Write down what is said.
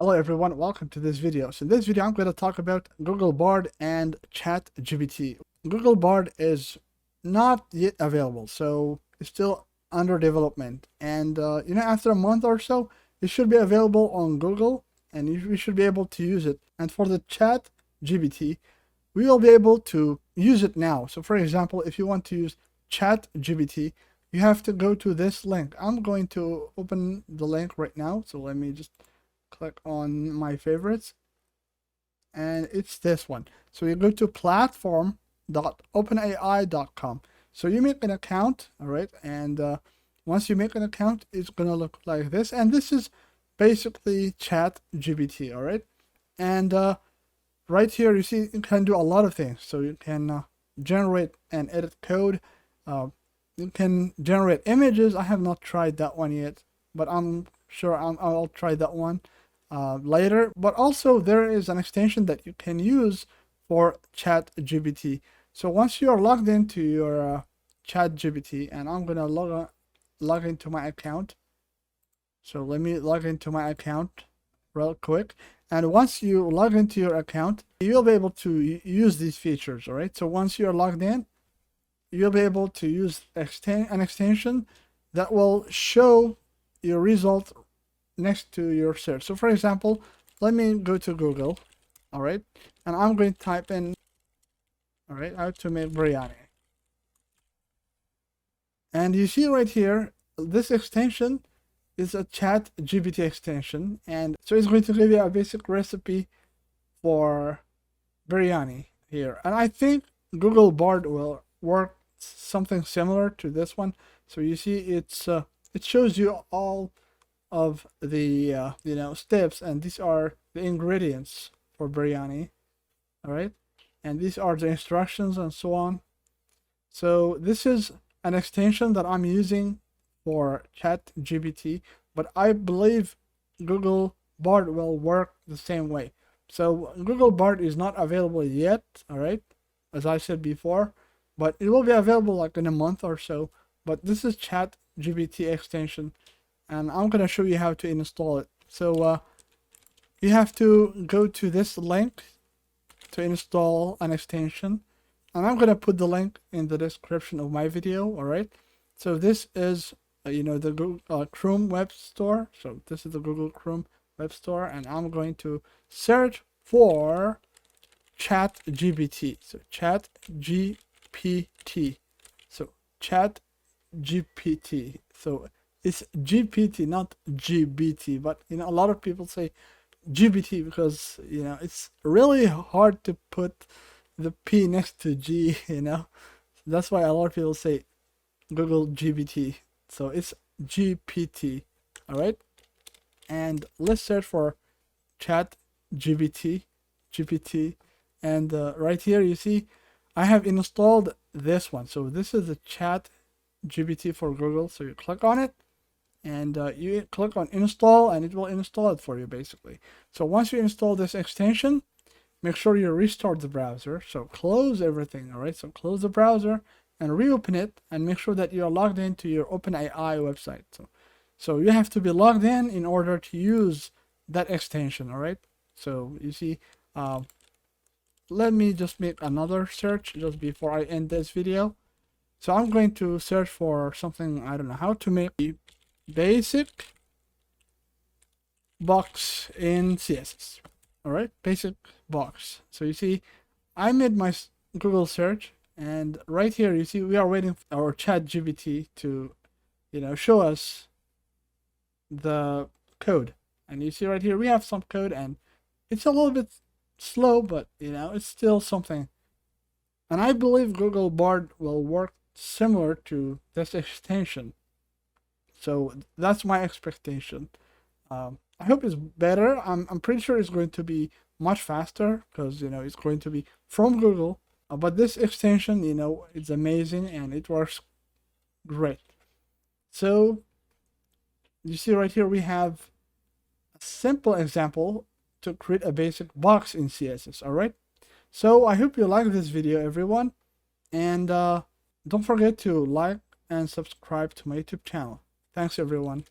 Hello everyone, welcome to this video. So in this video I'm going to talk about Google Bard and ChatGPT. Google Bard is not yet available, so it's still under development. And after a month or so, it should be available on Google, and we should be able to use it. And for the ChatGPT, we will be able to use it now. So for example, if you want to use ChatGPT, you have to go to this link. I'm going to open the link right now. So let me just click on my favorites, and it's this one. So you go to platform.openai.com. So you make an account, all right, and once you make an account, it's gonna look like this, and this is basically ChatGPT, all right. And right here you see you can do a lot of things. So you can generate and edit code. You can generate images. I have not tried that one yet, but I'm sure I'll try that one later. But also there is an extension that you can use for ChatGPT. So once you are logged into your ChatGPT, and I'm gonna log into my account. So let me log into my account real quick. And once you log into your account, you'll be able to use these features. All right. So once you're logged in, you'll be able to use an extension that will show your result next to your search. So for example, let me go to Google, all right, and I'm going to type in, all right, how to make biryani. And you see right here, this extension is a ChatGPT extension, and so it's going to give you a basic recipe for biryani here. And I think Google Bard will work something similar to this one. So you see, it shows you all of the steps, and these are the ingredients for biryani, all right, and these are the instructions and so on. So this is an extension that I'm using for ChatGPT, but I believe Google Bard will work the same way. So Google Bard is not available yet, all right, as I said before, but it will be available like in a month or so. But this is ChatGPT extension, and I'm going to show you how to install it. So you have to go to this link to install an extension, and I'm going to put the link in the description of my video, all right. So this is the Google Chrome web store. So this is the Google Chrome web store, and I'm going to search for ChatGPT. So ChatGPT. So ChatGPT. So it's GPT, not GBT, but a lot of people say GBT because it's really hard to put the P next to G. That's why a lot of people say Google GPT. So it's GPT, all right. And let's search for ChatGPT, GPT, and right here you see I have installed this one. So this is the ChatGPT for Google. So you click on it, and you click on install, and it will install it for you basically. So once you install this extension, make sure you restart the browser. So close everything, all right. So close the browser and reopen it, and make sure that you are logged into your OpenAI website. So you have to be logged in order to use that extension, all right. So you see, let me just make another search just before I end this video. So I'm going to search for something, I don't know, how to make a basic box in CSS. All right, basic box. So you see, I made my Google search, and right here you see we are waiting for our ChatGPT to show us the code. And you see right here we have some code, and it's a little bit slow, but it's still something. And I believe Google Bard will work similar to this extension. So that's my expectation. I hope it's better. I'm pretty sure it's going to be much faster because it's going to be from Google. But this extension, it's amazing and it works great. So you see right here we have a simple example to create a basic box in CSS. All right. So I hope you like this video, everyone, and don't forget to like and subscribe to my YouTube channel. Thanks, everyone.